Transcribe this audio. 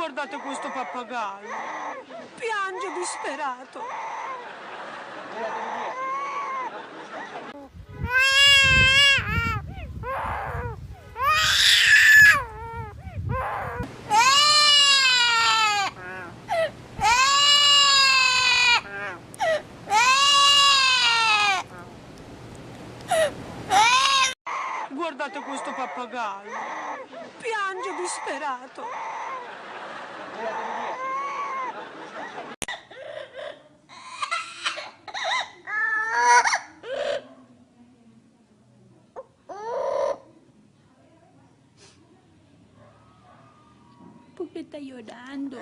Guardate questo pappagallo. Piange disperato. Guardate questo pappagallo. Piange disperato. ¿Por qué está llorando?